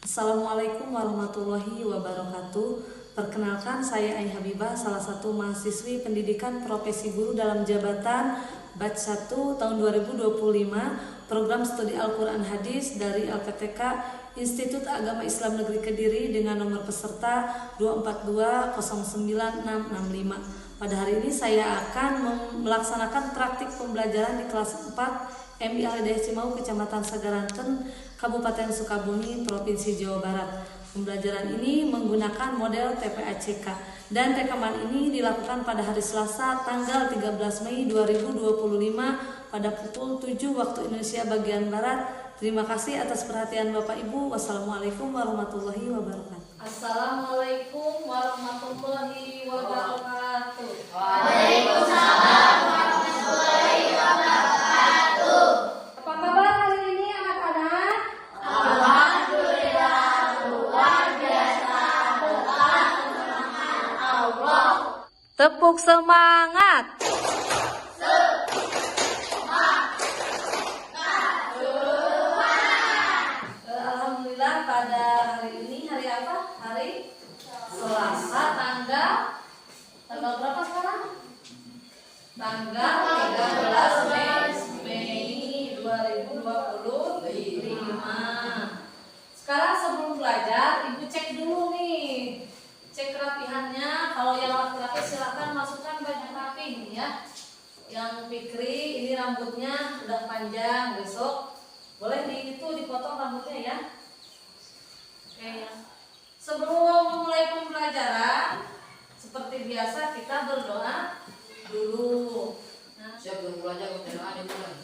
Assalamualaikum warahmatullahi wabarakatuh. Perkenalkan, saya Ai Habibah, salah satu mahasiswi pendidikan profesi guru dalam jabatan Batch 1 tahun 2025 program studi Al-Quran Hadis dari LPTK Institut Agama Islam Negeri Kediri dengan nomor peserta 2420965. Pada hari ini saya akan melaksanakan praktik pembelajaran di kelas 4 MI Al-Hidayah Cimau, Kecamatan Sagaranten, Kabupaten Sukabumi, Provinsi Jawa Barat. Pembelajaran ini menggunakan model TPACK dan rekaman ini dilakukan pada hari Selasa tanggal 13 Mei 2025 pada pukul 7 waktu Indonesia bagian Barat. Terima kasih atas perhatian Bapak Ibu. Wassalamualaikum warahmatullahi wabarakatuh. Assalamualaikum warahmatullahi wabarakatuh. Waalaikumsalam warahmatullahi wabarakatuh. Apa kabar hari ini anak-anak? Alhamdulillah luar biasa berkat kemenangan Allah. Tepuk semangat. Alhamdulillah pada hari ini hari apa? Hari Selasa tanggal berapa sekarang? Tanggal 13 Mei 2025. Sekarang sebelum belajar, Ibu cek dulu nih. Cek kerapihannya. Kalau yang laki-laki silakan masukkan baju rapi nih ya. Yang Fikri ini rambutnya udah panjang, besok boleh dipotong rambutnya ya. Oke ya. Sebelum memulai pembelajaran, seperti biasa kita berdoa dulu. Nah, Siap belum belajar berdoa dimulai.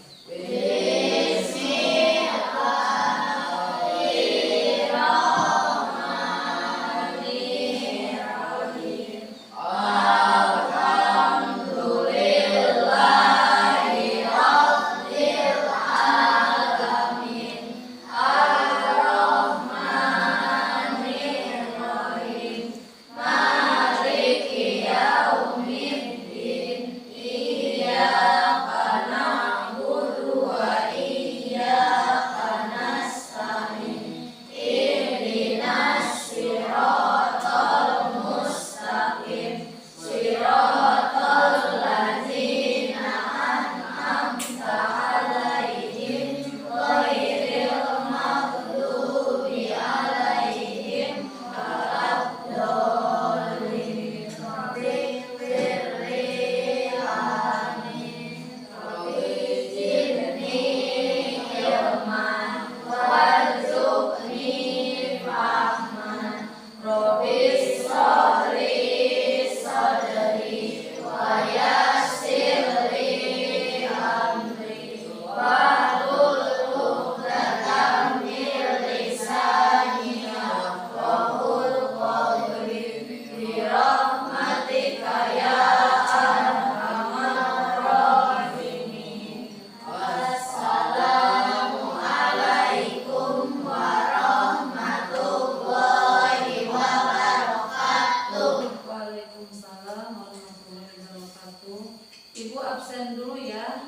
Waalaikumsalam warahmatullahi wabarakatuh. Ibu absen dulu ya.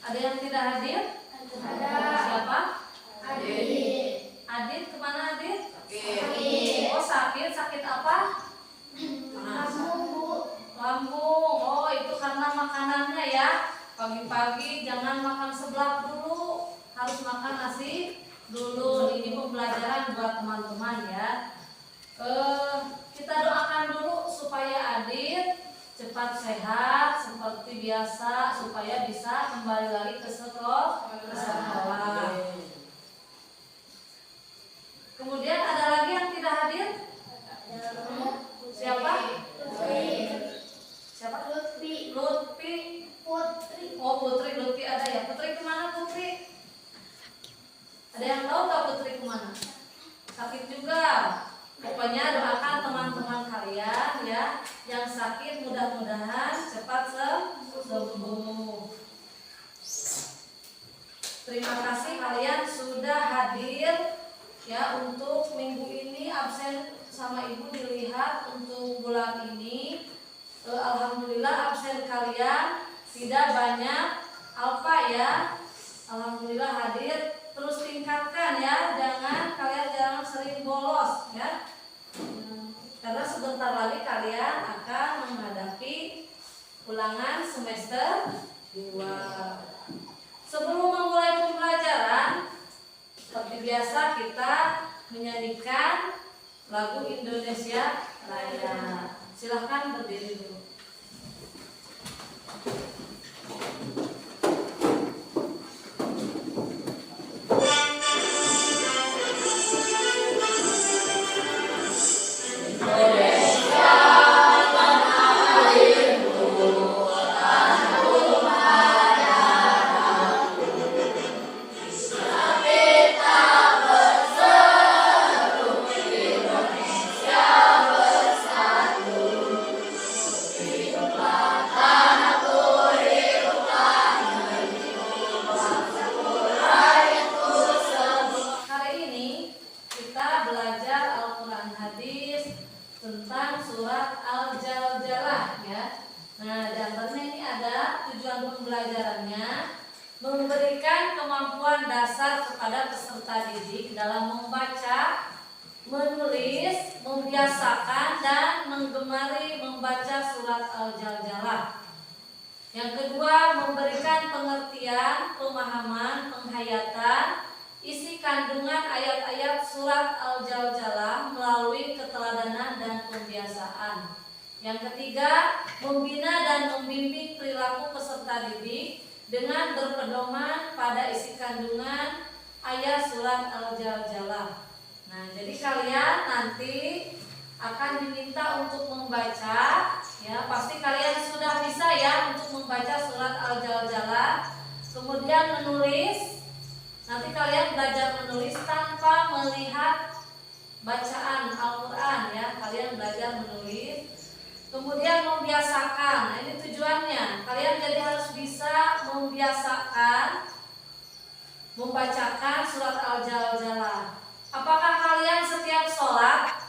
Ada yang tidak hadir? Ada. Siapa? Adit. Adit, kemana Adit? Sakit. Oh sakit, sakit apa? Lambung, Bu. Lambung. Oh itu karena makanannya ya. Pagi-pagi jangan makan seblak dulu, harus makan nasi dulu. Ini pembelajaran buat teman-teman ya. Kita doakan dulu supaya Adit cepat sehat seperti biasa, supaya bisa kembali lagi ke sekolah. Kemudian ada lagi yang tidak hadir? Siapa? Siapa? Lutfi. Lutfi. Putri. Oh Putri, Lutfi ada ya. Putri kemana Putri? Ada yang tahu nggak Putri kemana? Sakit juga. Pokoknya doakan teman-teman kalian ya yang sakit mudah-mudahan cepat sembuh. Terima kasih kalian sudah hadir ya untuk minggu ini. Absen sama Ibu dilihat untuk bulan ini. Alhamdulillah absen kalian tidak banyak. Alfa ya, alhamdulillah hadir. Terus tingkatkan ya, kalian jangan sering ya. Karena sebentar lagi kalian akan menghadapi ulangan semester 2. Sebelum memulai pembelajaran, seperti biasa kita menyanyikan lagu Indonesia Raya. Silahkan berdiri dulu. Tentang surat Al-Jaljalah ya. Nah, di antaranya ini ada tujuan pembelajarannya, memberikan kemampuan dasar kepada peserta didik dalam membaca, menulis, membiasakan dan menggemari membaca surat Al-Jaljalah. Yang kedua, memberikan pengertian, pemahaman, penghayatan isi kandungan ayat-ayat surat Al-Jaljalah melalui keteladanan dan pembiasaan. Yang ketiga, membina dan membimbing perilaku peserta didik dengan berpedoman pada isi kandungan ayat surat Al-Jaljalah. Nah, jadi kalian nanti akan diminta untuk membaca, ya pasti kalian sudah bisa ya untuk membaca surat Al-Jaljalah. Kemudian menulis. Nanti kalian belajar menulis tanpa melihat bacaan Al-Quran ya. Kalian belajar menulis. Kemudian membiasakan. Nah, ini tujuannya. Kalian jadi harus bisa membiasakan membacakan surat Al-Jaljalah. Apakah kalian setiap sholat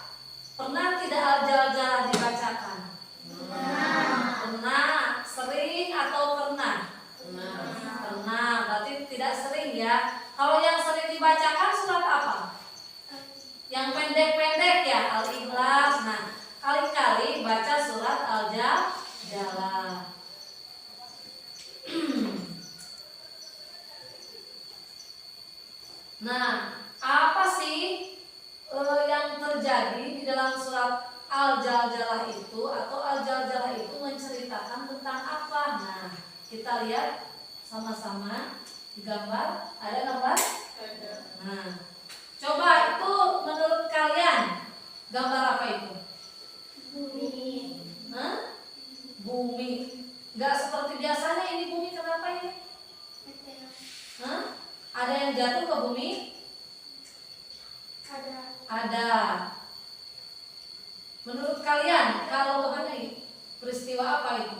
pernah tidak Al-Jaljalah dibacakan? Pernah. Sering atau pernah? Pernah. Berarti tidak sering ya. Kalau yang sering dibacakan surat apa? Yang pendek-pendek ya, Al-Ikhlas. Nah, kali-kali baca surat Al-Jaljalah. Nah, apa sih yang terjadi di dalam surat Al-Jaljalah itu, atau Al-Jaljalah itu menceritakan tentang apa? Nah, kita lihat sama-sama di gambar. Ada gambar? Ada. Nah, coba itu menurut kalian gambar apa itu? Bumi. Hah? Bumi. Gak seperti biasanya ini bumi, kenapa ini? Hah? Ada yang jatuh ke bumi? Ada. Ada. Menurut kalian kalau begini peristiwa apa itu?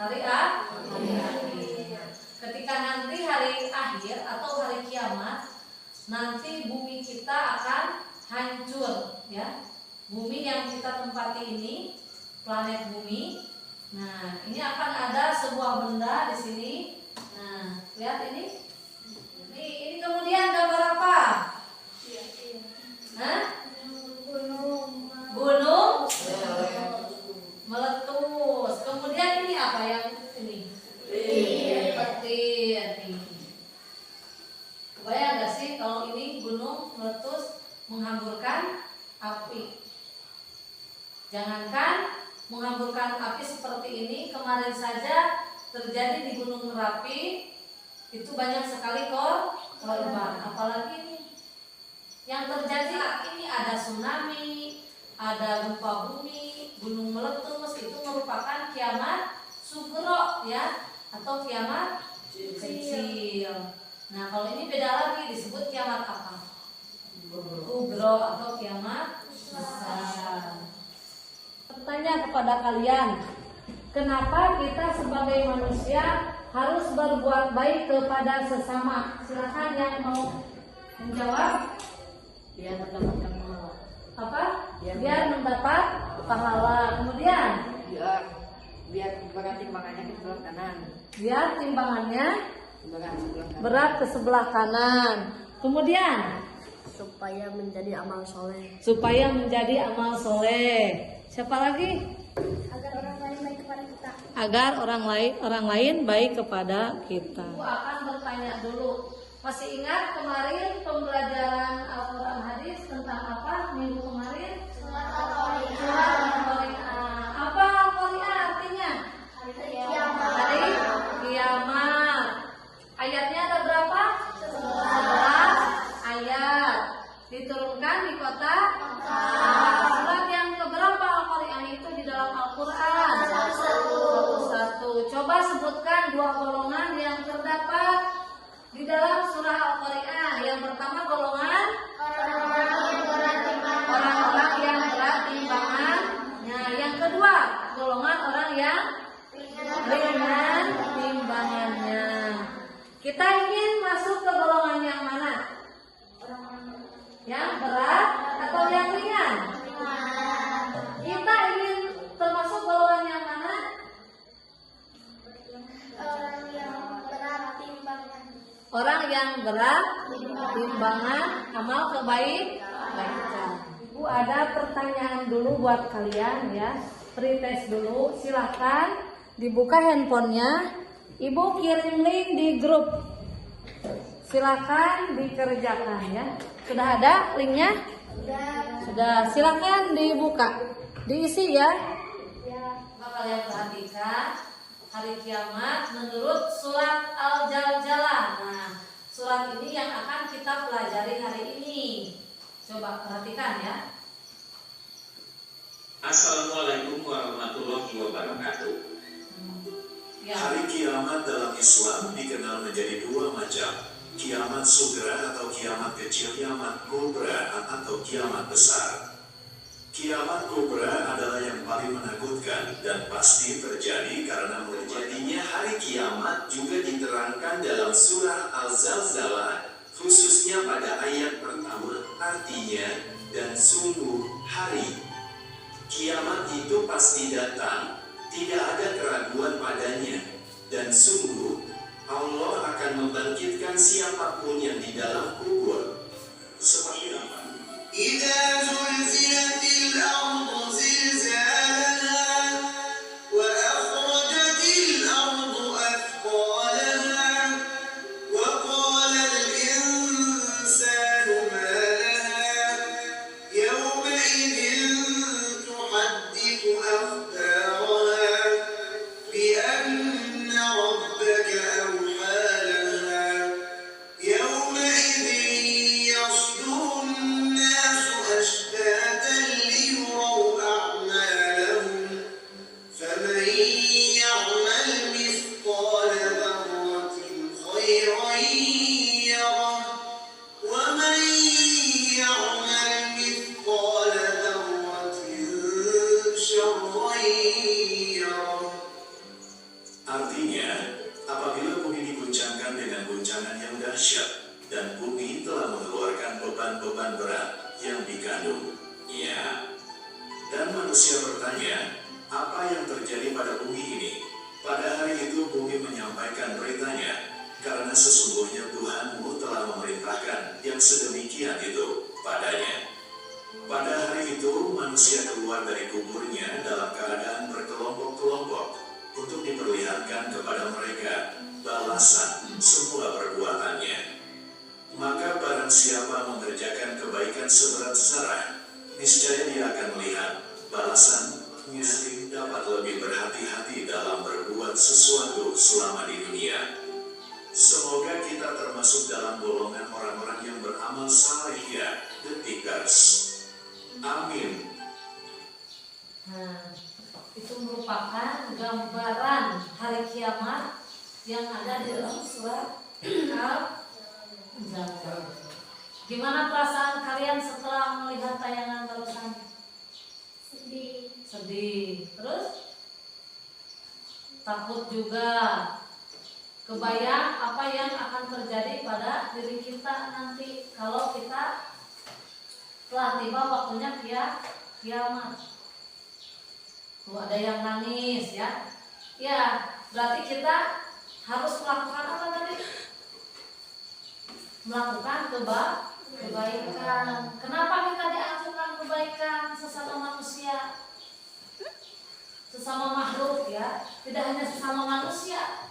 Hari akhir. Ketika nanti hari akhir atau hari kiamat, nanti bumi kita akan hancur ya. Bumi yang kita tempati ini, planet bumi. Nah, ini akan ada sebuah benda di sini. Nah, lihat ini. Ini kemudian gambar apa? Hah? Gunung meletus. Kemudian ini apa yang ini? Petir. Kebayang gak sih kalau ini gunung meletus menghamburkan api? Jangankan menghamburkan api seperti ini, kemarin saja terjadi di Gunung Merapi, itu banyak sekali korban. Apalagi ini yang terjadi, ini ada tsunami, ada gempa bumi, gunung meletus, itu merupakan kiamat sugro ya, atau kiamat kecil. Nah, kalau ini beda lagi, disebut kiamat apa? Kubro atau kiamat besar. Bertanya kepada kalian, kenapa kita sebagai manusia harus berbuat baik kepada sesama? Silakan yang mau menjawab. Biar mendapatkan pahala. Apa? Biar mendapat pahala. Kemudian Biar berat timbangannya ke sebelah kanan. biar timbangannya Berat sebelah kanan. berat ke sebelah kanan. Kemudian supaya menjadi amal soleh. Supaya menjadi amal soleh. Siapa lagi? Agar orang lain baik kepada kita. Agar orang lain baik kepada kita. Ibu akan bertanya dulu. Masih ingat kemarin pembelajaran Al-Quran hadis tentang apa minggu kemarin? Surat Al-Qari'ah. Surat Al-Qari'ah. Apa Al-Qari'ah artinya? Hari kiamat. Hari kiamat. Ayatnya ada berapa? 11 ayat. Diturunkan di kota surat yang keberapa Al-Qari'ah itu di dalam Al-Quran? Satu. Coba sebutkan 2 golongan yang terdapat di dalam surah Al-Qari'ah. Yang pertama golongan orang-orang yang berat timbangannya. Yang kedua golongan orang yang ringan timbangannya. Kita ingin masuk ke golongan yang mana? Yang berat atau yang ringan? Kita ingin termasuk golongan yang mana? Orang yang berat timbangan. Orang yang berat timbangan amal kebaikan. Ibu ada pertanyaan dulu buat kalian ya. Pretest dulu, silakan dibuka handphonenya. Ibu kirim link di grup. Silakan dikerjakan ya. Sudah ada linknya? Sudah. Silakan dibuka, diisi ya. Kalian perhatikan hari kiamat menurut surat Al-Jaljalah. Nah, surat ini yang akan kita pelajari hari ini. Coba perhatikan ya. Assalamualaikum warahmatullahi wabarakatuh. Ya. Hari kiamat dalam Islam dikenal menjadi 2 macam. Kiamat sugra atau kiamat kecil, kiamat kubra atau kiamat besar. Kiamat kubra adalah yang paling menakutkan dan pasti terjadi karena terjadinya hari kiamat juga diterangkan dalam surah Al-Zalzalah, khususnya pada ayat pertama, artinya, dan sungguh hari kiamat itu pasti datang, tidak ada keraguan padanya, dan sungguh Allah akan membangkitkan siapapun yang di dalam kubur. Seperti apa? إذا زلزلت الأرض زلزالها وأخرجت الأرض أثقالها وقال الإنسان ما لها يومئذ تحدث أخبارها بأن ربك أوحى لها يومئذ يصدر الناس أشتاتا ليروا أعمالهم فمن يعمل مثقال ذرة خيرا يره ومن يعمل مثقال ذرة شرا يره. Artinya, apabila bumi diguncangkan dengan guncangan yang dahsyat dan bumi telah mengeluarkan beban-beban berat yang dikandungnya, dan manusia bertanya, apa yang terjadi pada bumi ini? Pada hari itu bumi menyampaikan beritanya, karena sesungguhnya Tuhanmu telah memerintahkan yang sedemikian itu padanya. Pada hari itu manusia keluar dari kuburnya dalam keadaan berkelompok-kelompok untuk diperlihatkan kepada mereka balasan semua perbuatannya. Maka barang siapa mengerjakan kebaikan seberat zarah, niscaya dia akan melihat balasannya, dapat lebih berhati-hati dalam berbuat sesuatu selama di dunia. Semoga kita termasuk dalam golongan orang-orang yang beramal saleh ya, detikers. Amin. Nah, itu merupakan gambaran hari kiamat yang ada di dalam surat Al-Jaljalah. Gimana perasaan kalian setelah melihat tayangan barusan? Sedih. Terus? Takut juga. Kebayang apa yang akan terjadi pada diri kita nanti kalau kita telah tiba waktunya kiamat. Tuh ada yang nangis ya. Ya, berarti kita harus melakukan apa tadi? Melakukan kebaikan. Kenapa kita dianjurkan kebaikan sesama manusia, sesama makhluk ya? Tidak hanya sesama manusia,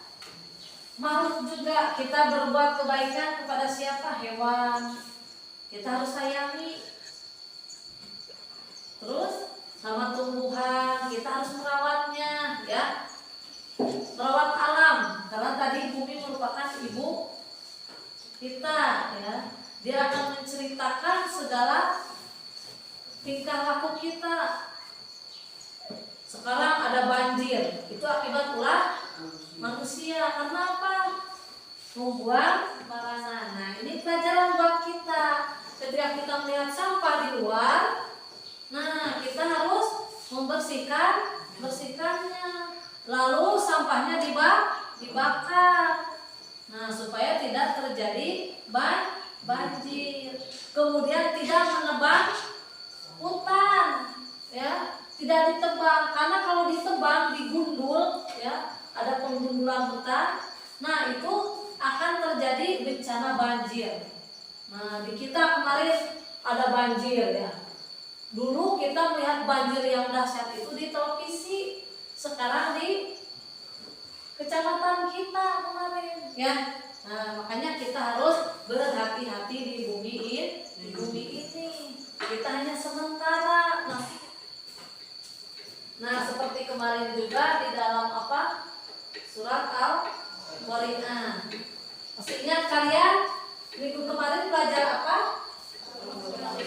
makhluk juga kita berbuat kebaikan kepada siapa? Hewan. Kita harus sayangi. Terus sama tumbuhan kita harus merawatnya ya. Merawat alam karena tadi bumi merupakan ibu kita ya. Dia akan menceritakan segala tingkah laku kita. Sekarang ada banjir, itu akibat ulah manusia. Karena apa? Membuang sembarangan. Nah, ini pelajaran buat kita. Ketika kita melihat sampah di luar, nah kita harus membersihkannya. Lalu sampahnya dibakar. Nah, supaya tidak terjadi banjir. Kemudian tidak menebang hutan, ya, tidak ditebang karena kalau ditebang digundul, ya, ada penggundulan hutan. Nah, itu akan terjadi bencana banjir. Nah, di kita kemarin ada banjir ya. Dulu kita melihat banjir yang dahsyat itu di televisi, sekarang di kecamatan kita kemarin, ya. Nah, makanya kita harus berhati-hati di bumi ini. Kita hanya sementara. Nah, seperti kemarin juga di dalam apa? Surat Al-Qari'ah. Masih ingat kalian minggu kemarin belajar apa?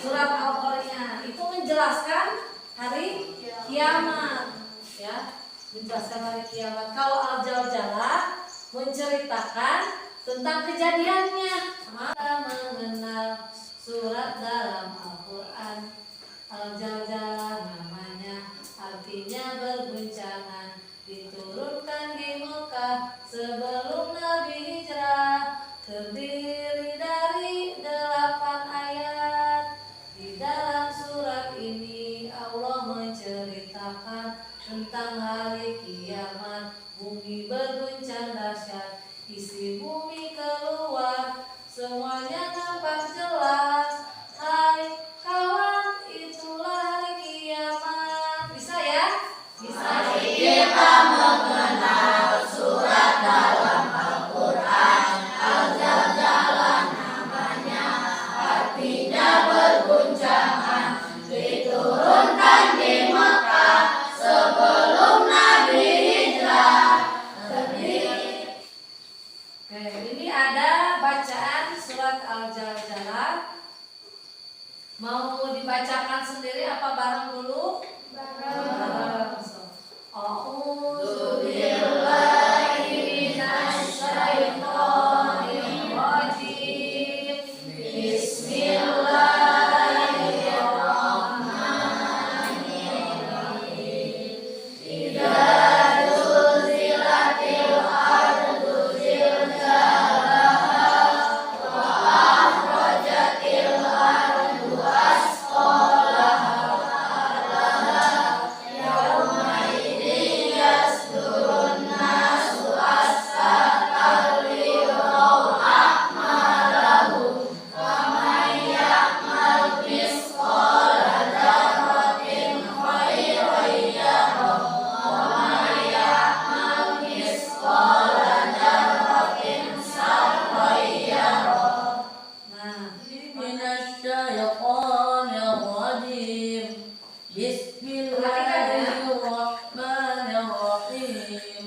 Surat Al-Qari'ah. Itu menjelaskan hari kiamat, ya. Menjelaskan hari kiamat. Kalau Al-Jaljalah menceritakan tentang kejadiannya. Kita mengenal surat dalam Al-Quran. Al-Jaljalah namanya, artinya berguncangan. Diturunkan di Mekah sebelum Nabi hijrah. Terdiri dari 8 ayat. Di dalam surat ini Allah menceritakan tentang hari kiamat. Bumi berguncang dahsyat, isi bumi keluar, semuanya nampak jelas. Hai kawan, itulah hari kiamat. Bisa ya? Bisa. Kita mengenal surat dalam Al-Quran. Al-Jaljalah namanya, artinya berguncangan. Diturunkan di Mekah sebelum Nabi hijrah. Ini ada bacaan surat Al-Jaljalah. Mau dibacakan sendiri apa bareng dulu? Bareng. A'udzu billahi minasy syaithanir rajim. Bismillahirrahmanirrahim. Idza zulzilatil ardu zilzalaha wa akhrajatil ardu asqalaha yawma idzin yasdurun nasu asqatan liyuraw a'malahum wa man ya'mal misqala dzarratin khairan yarah wa man ya'mal misqala dzarratin syarran yarah. Nah, minasyaitonir rajim. Bismillahirrahmanirrahim.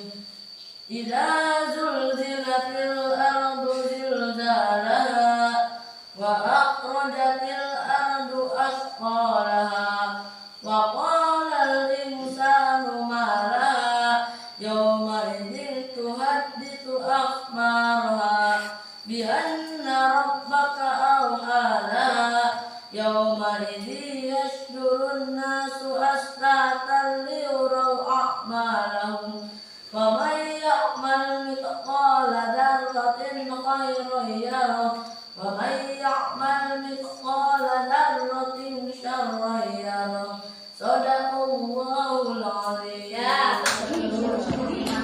Idza zulzilatil ardu zilzalaha wa akhrajatil ardu asqalaha wa qala al-insanu ma laha yawma idzin tuhaddithu akhbaraha bi anna rabbaka awha laha yawma idzin yasdurun nasu asqatan liyuraw a'malahum wa man ya'mal mithqala dzarratin khairan yarah wa man ya'mal mithqala dzarratin syarran yarah. Shadaqallahul azim. Ya.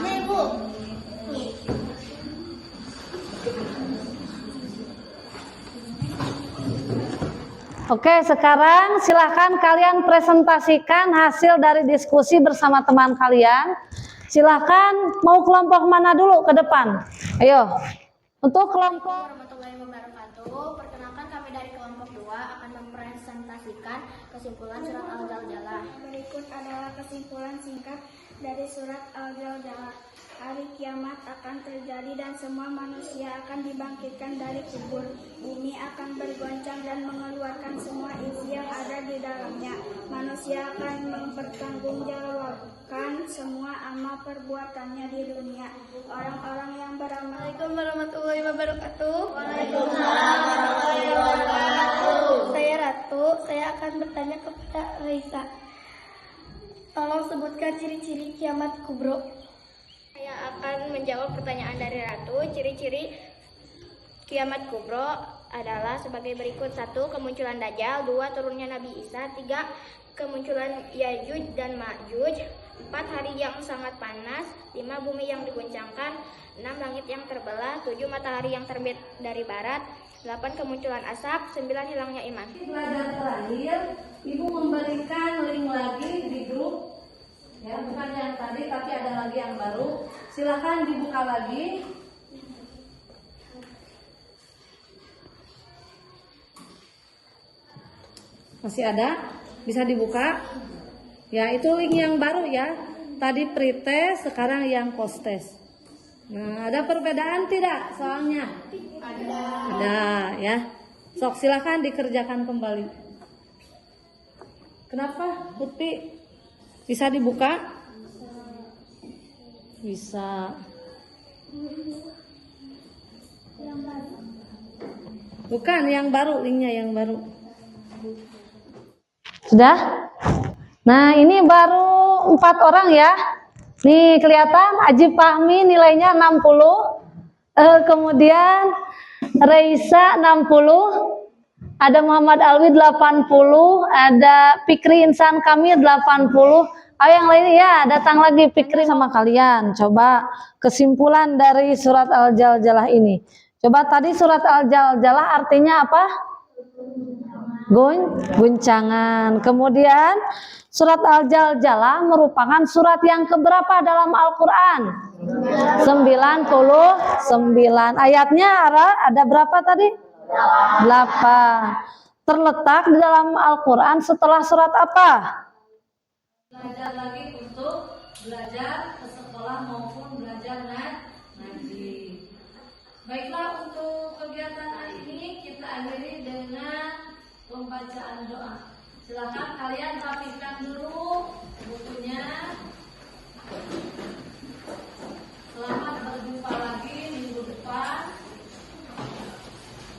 Ibu. Oke, sekarang silahkan kalian presentasikan hasil dari diskusi bersama teman kalian. Silahkan mau kelompok mana dulu ke depan? Ayo, untuk kelompok. Warahmatullahi wabarakatuh. Perkenalkan kami dari kelompok 2 akan mempresentasikan kesimpulan surat Al-Zalzalah. Berikut adalah kesimpulan singkat dari surat Al-Zalzalah. Hari kiamat akan terjadi dan semua manusia akan dibangkitkan dari kubur. Bumi akan bergoncang dan mengeluarkan semua isi yang ada di dalamnya. Manusia akan mempertanggungjawabkan semua amal perbuatannya di dunia. Orang-orang yang beramal. Assalamualaikum warahmatullahi wabarakatuh. Waalaikumsalam warahmatullahi wabarakatuh. Saya Ratu. Saya akan bertanya kepada Raisa. Tolong sebutkan ciri-ciri kiamat kubro. Saya akan menjawab pertanyaan dari Ratu. Ciri-ciri kiamat kubro adalah sebagai berikut. 1. Kemunculan Dajjal. 2. Turunnya Nabi Isa. 3. Kemunculan Yajuj dan Majuj. 4. Hari yang sangat panas. 5. Bumi yang diguncangkan. 6. Langit yang terbelah. 7. Matahari yang terbit dari barat. 8. Kemunculan asap. 9. Hilangnya iman. Pelajaran terakhir, Ibu memberikan link lagi di grup. Ya, bukan yang tadi, tapi ada lagi yang baru. Silakan dibuka lagi. Masih ada? Bisa dibuka? Ya, itu link yang baru ya. Tadi pretest, sekarang yang post test. Nah, ada perbedaan tidak soalnya? Ada ya. Sok silakan dikerjakan kembali. Kenapa, Putri? Bisa dibuka? Bisa. Bukan, yang baru, linknya yang baru. Sudah? Nah, ini baru 4 orang ya. Nih kelihatan Aji Fahmi nilainya 60. Kemudian Reisa 60. Ada Muhammad Alwi 80, ada Fikri Insan Kamil 80. Ayo yang lain ya, datang lagi Fikri sama kalian. Coba kesimpulan dari surat Al-Zalzalah ini. Coba tadi surat Al-Zalzalah artinya apa? Guncangan. Kemudian surat Al-Zalzalah merupakan surat yang keberapa dalam Al-Quran? 99. Ayatnya ada berapa tadi? 8. Terletak di dalam Al-Quran setelah surat apa? Belajar lagi untuk belajar ke sekolah maupun belajar ngaji. Baiklah, untuk kegiatan hari ini kita akhiri dengan pembacaan doa. Silakan kalian rapihkan dulu